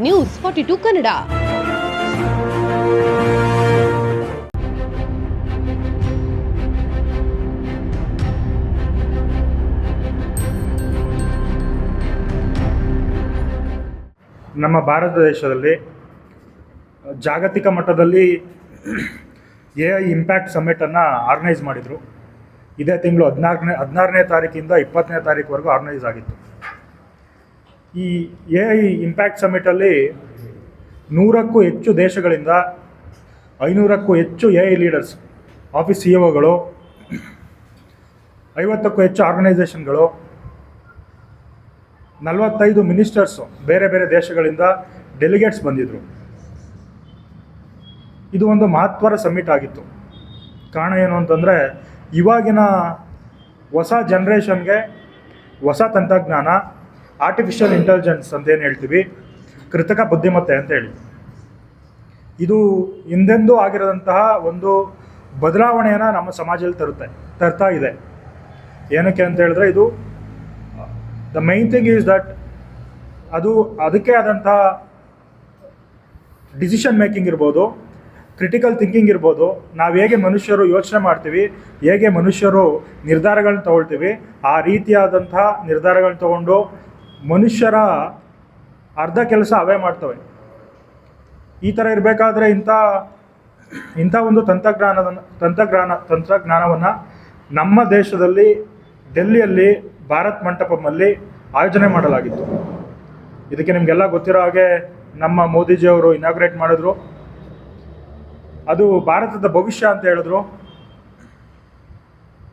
News 42 Kannada. ನಮ್ಮ ಭಾರತ ದೇಶದಲ್ಲಿ ಜಾಗತಿಕ ಮಟ್ಟದಲ್ಲಿ AI ಇಂಪ್ಯಾಕ್ಟ್ ಸಮ್ಮಿಟನ್ನು ಆರ್ಗನೈಸ್ ಮಾಡಿದರು. ಇದೇ ತಿಂಗಳು 16ನೇ ತಾರೀಕಿಂದ 20ನೇ ತಾರೀಕುವರೆಗೂ ಆರ್ಗನೈಸ್ ಆಗಿತ್ತು. ಈ AI ಇಂಪ್ಯಾಕ್ಟ್ ಸಮ್ಮಿಟಲ್ಲಿ 100ಕ್ಕೂ ಹೆಚ್ಚು ದೇಶಗಳಿಂದ 500ಕ್ಕೂ ಹೆಚ್ಚು AI ಲೀಡರ್ಸ್, ಆಫೀಸ್ CEOಗಳು, 50ಕ್ಕೂ ಹೆಚ್ಚು ಆರ್ಗನೈಸೇಷನ್ಗಳು, 45 ಮಿನಿಸ್ಟರ್ಸು ಬೇರೆ ಬೇರೆ ದೇಶಗಳಿಂದ ಡೆಲಿಗೇಟ್ಸ್ ಬಂದಿದ್ದರು. ಇದು ಒಂದು ಮಹತ್ವದ ಸಮ್ಮಿಟ್ ಆಗಿತ್ತು. ಕಾರಣ ಏನು ಅಂತಂದರೆ, ಇವಾಗಿನ ಹೊಸ ಜನ್ರೇಷನ್ಗೆ ಹೊಸ ತಂತ್ರಜ್ಞಾನ, ಆರ್ಟಿಫಿಷಿಯಲ್ ಇಂಟೆಲಿಜೆನ್ಸ್ ಅಂತೇನು ಹೇಳ್ತೀವಿ, ಕೃತಕ ಬುದ್ಧಿಮತ್ತೆ ಅಂತೇಳಿ, ಇದು ಹಿಂದೆಂದೂ ಆಗಿರೋದಂತಹ ಒಂದು ಬದಲಾವಣೆಯನ್ನು ನಮ್ಮ ಸಮಾಜದಲ್ಲಿ ತರ್ತಾ ಇದೆ. ಏನಕ್ಕೆ ಅಂತ ಹೇಳಿದ್ರೆ, ಇದು the main thing is that ಅದಕ್ಕೆ ಆದಂತಹ ಡಿಸಿಷನ್ ಮೇಕಿಂಗ್ ಇರ್ಬೋದು, ಕ್ರಿಟಿಕಲ್ ಥಿಂಕಿಂಗ್ ಇರ್ಬೋದು, ನಾವು ಹೇಗೆ ಮನುಷ್ಯರು ಯೋಚನೆ ಮಾಡ್ತೀವಿ, ಹೇಗೆ ಮನುಷ್ಯರು ನಿರ್ಧಾರಗಳನ್ನ ತಗೊಳ್ತೀವಿ, ಆ ರೀತಿಯಾದಂತಹ ನಿರ್ಧಾರಗಳನ್ನ ತಗೊಂಡು ಮನುಷ್ಯರ ಅರ್ಧ ಕೆಲಸ ಅವೇ ಮಾಡ್ತವೆ. ಈ ಥರ ಇರಬೇಕಾದ್ರೆ ಇಂಥ ಒಂದು ತಂತ್ರಜ್ಞಾನವನ್ನು ನಮ್ಮ ದೇಶದಲ್ಲಿ ಡೆಲ್ಲಿಯಲ್ಲಿ ಭಾರತ್ ಮಂಟಪದಲ್ಲಿ ಆಯೋಜನೆ ಮಾಡಲಾಗಿತ್ತು. ಇದಕ್ಕೆ ನಿಮಗೆಲ್ಲ ಗೊತ್ತಿರೋ ಹಾಗೆ ನಮ್ಮ ಮೋದಿಜಿಯವರು ಇನಾಗ್ರೇಟ್ ಮಾಡಿದ್ರು. ಅದು ಭಾರತದ ಭವಿಷ್ಯ ಅಂತ ಹೇಳಿದ್ರು.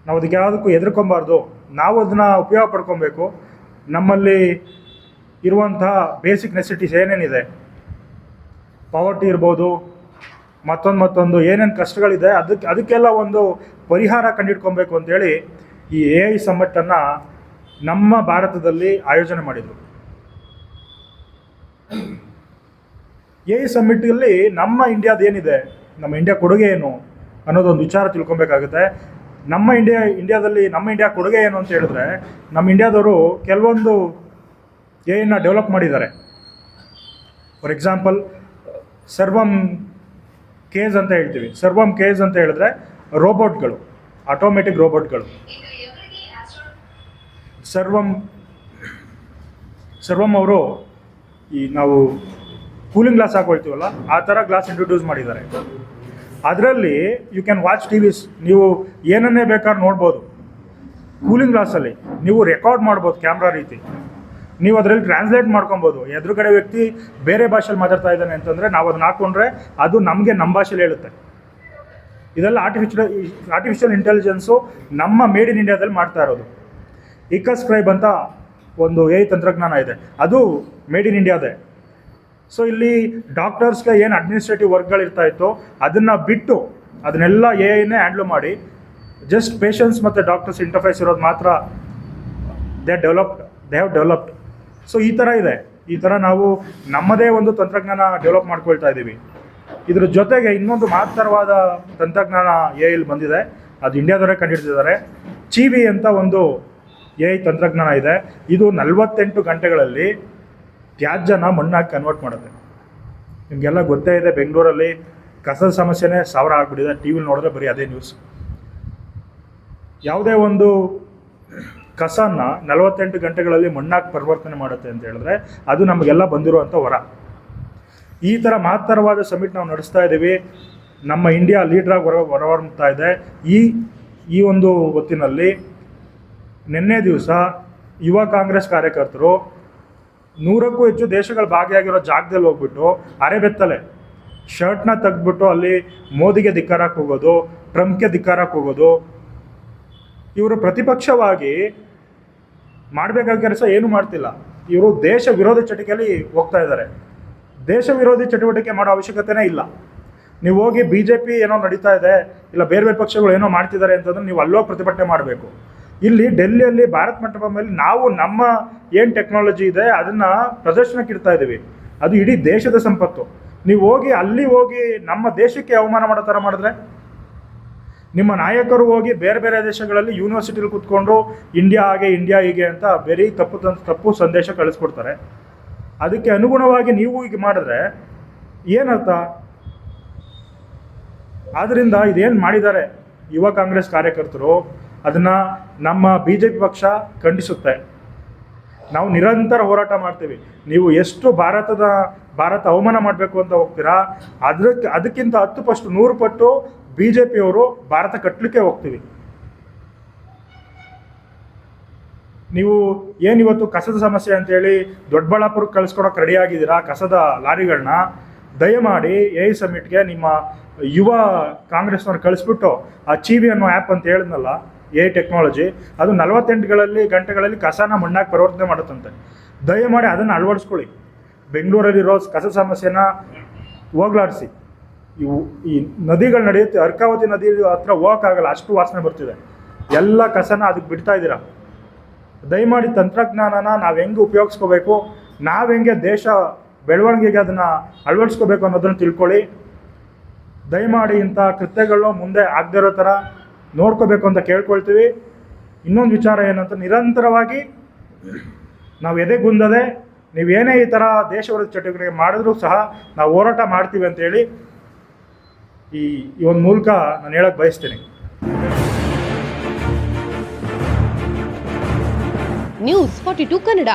ನಾವು ಅದಕ್ಕೆ ಯಾವುದಕ್ಕೂ ಹೆದರ್ಕೊಬಾರ್ದು, ನಾವು ಅದನ್ನು ಉಪಯೋಗ ಪಡ್ಕೊಬೇಕು. ನಮ್ಮಲ್ಲಿ ಇರುವಂತಹ ಬೇಸಿಕ್ ನೆಸಿಟೀಸ್ ಏನೇನಿದೆ, ಪಾವರ್ಟಿ ಇರ್ಬೋದು, ಮತ್ತೊಂದು ಏನೇನು ಕಷ್ಟಗಳಿದೆ, ಅದಕ್ಕೆಲ್ಲ ಒಂದು ಪರಿಹಾರ ಕಂಡುಹಿಡ್ಕೊಬೇಕು ಅಂತೇಳಿ ಈ AI ಸಮ್ಮಿಟನ್ನು ನಮ್ಮ ಭಾರತದಲ್ಲಿ ಆಯೋಜನೆ ಮಾಡಿದರು. AI ಸಮ್ಮಿಟಲ್ಲಿ ನಮ್ಮ ಇಂಡಿಯಾದೇನಿದೆ, ನಮ್ಮ ಇಂಡಿಯಾ ಕೊಡುಗೆ ಏನು ಅನ್ನೋದೊಂದು ವಿಚಾರ ತಿಳ್ಕೊಬೇಕಾಗುತ್ತೆ. ನಮ್ಮ ಇಂಡಿಯಾ ಕೊಡುಗೆ ಏನು ಅಂತ ಹೇಳಿದ್ರೆ, ನಮ್ಮ ಇಂಡಿಯಾದವರು ಕೆಲವೊಂದು AIನ ಡೆವಲಪ್ ಮಾಡಿದ್ದಾರೆ. ಫಾರ್ ಎಕ್ಸಾಂಪಲ್, ಸರ್ವಮ್ ಕೇಜ್ ಅಂತ ಹೇಳ್ತೀವಿ. ಸರ್ವಮ್ ಕೇಜ್ ಅಂತ ಹೇಳಿದ್ರೆ ರೋಬೋಟ್ಗಳು, ಆಟೋಮೆಟಿಕ್ ರೋಬೋಟ್ಗಳು. ಸರ್ವಮ್ ಅವರು ನಾವು ಕೂಲಿಂಗ್ ಗ್ಲಾಸ್ ಹಾಕೊಳ್ತೀವಲ್ಲ, ಆ ಥರ ಗ್ಲಾಸ್ ಇಂಟ್ರೊಡ್ಯೂಸ್ ಮಾಡಿದ್ದಾರೆ. ಅದರಲ್ಲಿ ಯು ಕ್ಯಾನ್ ವಾಚ್ TVs, ನೀವು ಏನನ್ನೇ ಬೇಕಾದ್ರೂ ನೋಡ್ಬೋದು. ಕೂಲಿಂಗ್ ಗ್ಲಾಸಲ್ಲಿ ನೀವು ರೆಕಾರ್ಡ್ ಮಾಡ್ಬೋದು ಕ್ಯಾಮ್ರಾ ರೀತಿ. ನೀವು ಅದರಲ್ಲಿ ಟ್ರಾನ್ಸ್ಲೇಟ್ ಮಾಡ್ಕೊಬೋದು. ಎದುರುಗಡೆ ವ್ಯಕ್ತಿ ಬೇರೆ ಭಾಷೆಯಲ್ಲಿ ಮಾತಾಡ್ತಾ ಇದ್ದಾನೆ ಅಂತಂದರೆ ನಾವು ಅದನ್ನ ಹಾಕ್ಕೊಂಡ್ರೆ ಅದು ನಮಗೆ ನಮ್ಮ ಭಾಷೆಯಲ್ಲಿ ಹೇಳುತ್ತೆ. ಇದೆಲ್ಲ ಆರ್ಟಿಫಿಷಿಯಲ್ ಇಂಟೆಲಿಜೆನ್ಸು ನಮ್ಮ ಮೇಡ್ ಇನ್ ಇಂಡಿಯಾದಲ್ಲಿ ಮಾಡ್ತಾ ಇರೋದು. ಇಕಸ್ಕ್ರೈಬ್ ಅಂತ ಒಂದು AI ತಂತ್ರಜ್ಞಾನ ಇದೆ, ಅದು ಮೇಡ್ ಇನ್ ಇಂಡಿಯಾದೇ. ಸೊ ಇಲ್ಲಿ ಡಾಕ್ಟರ್ಸ್ಗೆ ಏನು ಅಡ್ಮಿನಿಸ್ಟ್ರೇಟಿವ್ ವರ್ಕ್ಗಳಿರ್ತಾ ಇತ್ತು ಅದನ್ನು ಬಿಟ್ಟು ಅದನ್ನೆಲ್ಲ AIನೇ ಹ್ಯಾಂಡ್ಲ್ ಮಾಡಿ ಜಸ್ಟ್ ಪೇಷಂಟ್ಸ್ ಮತ್ತು ಡಾಕ್ಟರ್ಸ್ ಇಂಟರ್ಫೇಸ್ ಇರೋದು ಮಾತ್ರ ದೇ ಹ್ಯಾವ್ ಡೆವಲಪ್ಡ್. ಸೊ ಈ ಥರ ಇದೆ. ಈ ಥರ ನಾವು ನಮ್ಮದೇ ಒಂದು ತಂತ್ರಜ್ಞಾನ ಡೆವಲಪ್ ಮಾಡ್ಕೊಳ್ತಾ ಇದ್ದೀವಿ. ಇದ್ರ ಜೊತೆಗೆ ಇನ್ನೊಂದು ಮಹತ್ತರವಾದ ತಂತ್ರಜ್ಞಾನ AI ಬಂದಿದೆ, ಅದು ಇಂಡಿಯಾದವರೇ ಕಂಡುಹಿಡಿದಿದ್ದಾರೆ. ಚೀವಿ ಅಂತ ಒಂದು AI ತಂತ್ರಜ್ಞಾನ ಇದೆ. ಇದು 48 ಗಂಟೆಗಳಲ್ಲಿ ತ್ಯಾಜ್ಯನ ಮಣ್ಣಾಗಿ ಕನ್ವರ್ಟ್ ಮಾಡುತ್ತೆ. ನಿಮಗೆಲ್ಲ ಗೊತ್ತೇ ಇದೆ, ಬೆಂಗಳೂರಲ್ಲಿ ಕಸದ ಸಮಸ್ಯೆನೇ 1000 ಆಗಿಬಿಟ್ಟಿದೆ. TV ನೋಡಿದ್ರೆ ಬರೀ ಅದೇ ನ್ಯೂಸ್. ಯಾವುದೇ ಒಂದು ಕಸನ 48 ಗಂಟೆಗಳಲ್ಲಿ ಮಣ್ಣಾಗಿ ಪರಿವರ್ತನೆ ಮಾಡುತ್ತೆ ಅಂತ ಹೇಳಿದ್ರೆ ಅದು ನಮಗೆಲ್ಲ ಬಂದಿರುವಂಥ ವರ. ಈ ಥರ ಮಹತ್ತರವಾದ ಸಮಿಟ್ ನಾವು ನಡೆಸ್ತಾ ಇದ್ದೀವಿ. ನಮ್ಮ ಇಂಡಿಯಾ ಲೀಡ್ರಾಗಿ ಹೊರಹೊಮ್ಮುತ್ತಾ ಇದೆ. ಈ ಒಂದು ಹೊತ್ತಿನಲ್ಲಿ ನಿನ್ನೆ ದಿವಸ ಯುವ ಕಾಂಗ್ರೆಸ್ ಕಾರ್ಯಕರ್ತರು 100ಕ್ಕೂ ಹೆಚ್ಚು ದೇಶಗಳು ಭಾಗಿಯಾಗಿರೋ ಜಾಗದಲ್ಲಿ ಹೋಗ್ಬಿಟ್ಟು ಅರೆಬೆತ್ತಲೆ ಶರ್ಟ್ನ ತೆಗೆದ್ಬಿಟ್ಟು ಅಲ್ಲಿ ಮೋದಿಗೆ ಧಿಕ್ಕಾರಕ್ಕೆ ಹೋಗೋದು, ಟ್ರಂಪ್ಗೆ ಧಿಕ್ಕಾರಕ್ಕೆ ಹೋಗೋದು. ಇವರು ಪ್ರತಿಪಕ್ಷವಾಗಿ ಮಾಡಬೇಕಾದ ಕೆಲಸ ಏನೂ ಮಾಡ್ತಿಲ್ಲ. ಇವರು ದೇಶ ವಿರೋಧಿ ಚಟುವಟಿಕೆಯಲ್ಲಿ ಹೋಗ್ತಾ ಇದ್ದಾರೆ. ದೇಶ ವಿರೋಧಿ ಚಟುವಟಿಕೆ ಮಾಡೋ ಅವಶ್ಯಕತೆನೇ ಇಲ್ಲ. ನೀವು ಹೋಗಿ BJP ಏನೋ ನಡೀತಾ ಇದೆ, ಇಲ್ಲ ಬೇರೆ ಬೇರೆ ಪಕ್ಷಗಳು ಏನೋ ಮಾಡ್ತಿದ್ದಾರೆ ಅಂತಂದ್ರೆ ನೀವು ಅಲ್ಲೋಗಿ ಪ್ರತಿಭಟನೆ ಮಾಡಬೇಕು. ಇಲ್ಲಿ ಡೆಲ್ಲಿಯಲ್ಲಿ ಭಾರತ್ ಮಂಟಪ ಮೇಲೆ ನಾವು ನಮ್ಮ ಏನು ಟೆಕ್ನಾಲಜಿ ಇದೆ ಅದನ್ನು ಪ್ರದರ್ಶನಕ್ಕೆ ಇಡ್ತಾ ಇದ್ದೀವಿ. ಅದು ಇಡೀ ದೇಶದ ಸಂಪತ್ತು. ನೀವು ಅಲ್ಲಿ ಹೋಗಿ ನಮ್ಮ ದೇಶಕ್ಕೆ ಅವಮಾನ ಮಾಡೋ ಥರ ಮಾಡಿದ್ರೆ, ನಿಮ್ಮ ನಾಯಕರು ಹೋಗಿ ಬೇರೆ ಬೇರೆ ದೇಶಗಳಲ್ಲಿ ಯೂನಿವರ್ಸಿಟಿಲಿ ಕೂತ್ಕೊಂಡು ಇಂಡಿಯಾ ಹೀಗೆ ಅಂತ ಬೇರೆ ತಪ್ಪು ಸಂದೇಶ ಕಳಿಸ್ಕೊಡ್ತಾರೆ. ಅದಕ್ಕೆ ಅನುಗುಣವಾಗಿ ನೀವು ಈಗ ಮಾಡಿದ್ರೆ ಏನರ್ಥ? ಆದ್ದರಿಂದ ಇದೇನು ಮಾಡಿದ್ದಾರೆ ಯುವ ಕಾಂಗ್ರೆಸ್ ಕಾರ್ಯಕರ್ತರು, ಅದನ್ನು ನಮ್ಮ BJP ಪಕ್ಷ ಖಂಡಿಸುತ್ತೆ. ನಾವು ನಿರಂತರ ಹೋರಾಟ ಮಾಡ್ತೀವಿ. ನೀವು ಎಷ್ಟು ಭಾರತ ಅವಮಾನ ಮಾಡಬೇಕು ಅಂತ ಹೋಗ್ತೀರಾ, ಅದಕ್ಕಿಂತ 10 ಪಟ್ಟು 100 ಪಟ್ಟು BJPಯವರು ಭಾರತ ಕಟ್ಟಲಿಕ್ಕೆ ಹೋಗ್ತೀವಿ. ನೀವು ಏನಿವತ್ತು ಕಸದ ಸಮಸ್ಯೆ ಅಂತೇಳಿ ದೊಡ್ಡಬಳ್ಳಾಪುರಕ್ಕೆ ಕಳಿಸ್ಕೊಡೋಕೆ ರೆಡಿ ಆಗಿದ್ದೀರಾ ಕಸದ ಲಾರಿಗಳನ್ನ, ದಯಮಾಡಿ AI ಸಮಿಟ್ಗೆ ನಿಮ್ಮ ಯುವ ಕಾಂಗ್ರೆಸ್ನವ್ರು ಕಳಿಸ್ಬಿಟ್ಟು ಆ ಚೀವಿ ಅನ್ನೋ ಆ್ಯಪ್ ಅಂತ ಹೇಳಿದ್ನಲ್ಲ, AI ಟೆಕ್ನಾಲಜಿ, ಅದು 48 ಗಂಟೆಗಳಲ್ಲಿ ಕಸನ ಮಣ್ಣಾಗಿ ಪರಿವರ್ತನೆ ಮಾಡುತ್ತಂತೆ. ದಯಮಾಡಿ ಅದನ್ನು ಅಳವಡಿಸ್ಕೊಳ್ಳಿ. ಬೆಂಗಳೂರಲ್ಲಿರೋ ಕಸ ಸಮಸ್ಯೆನ ಹೋಗ್ಲಾಡಿಸಿ. ಈ ನದಿಗಳು ನಡೆಯುತ್ತೆ, ಅರ್ಕಾವತಿ ನದಿ ಹತ್ರ ಹೋಗೋಕ್ಕಾಗಲ್ಲ, ಅಷ್ಟು ವಾಸನೆ ಬರ್ತಿದೆ. ಎಲ್ಲ ಕಸನ ಅದಕ್ಕೆ ಬಿಡ್ತಾ ಇದ್ದೀರಾ. ದಯಮಾಡಿ ತಂತ್ರಜ್ಞಾನನ ನಾವು ಹೆಂಗೆ ಉಪಯೋಗಿಸ್ಕೋಬೇಕು, ನಾವು ಹೆಂಗೆ ದೇಶ ಬೆಳವಣಿಗೆಗೆ ಅದನ್ನು ಅಳವಡಿಸ್ಕೋಬೇಕು ಅನ್ನೋದನ್ನು ತಿಳ್ಕೊಳ್ಳಿ. ದಯಮಾಡಿ ಇಂಥ ಕೃತ್ಯಗಳು ಮುಂದೆ ಆಗದೇ ಇರೋ ಥರ ನೋಡ್ಕೋಬೇಕು ಅಂತ ಕೇಳ್ಕೊಳ್ತೀವಿ. ಇನ್ನೊಂದು ವಿಚಾರ ಏನಂತ, ನಿರಂತರವಾಗಿ ನಾವು ಎದೆಗುಂದದೆ ನೀವೇನೇ ಈ ಥರ ದೇಶ ವಿರೋಧಿ ಚಟುವಟಿಕೆ ಮಾಡಿದ್ರೂ ಸಹ ನಾವು ಹೋರಾಟ ಮಾಡ್ತೀವಿ ಅಂತೇಳಿ ಈ ಒಂದು ಮೂಲಕ ನಾನು ಹೇಳಕ್ಕೆ ಬಯಸ್ತೀನಿ. ನ್ಯೂಸ್ 42 ಕನ್ನಡ.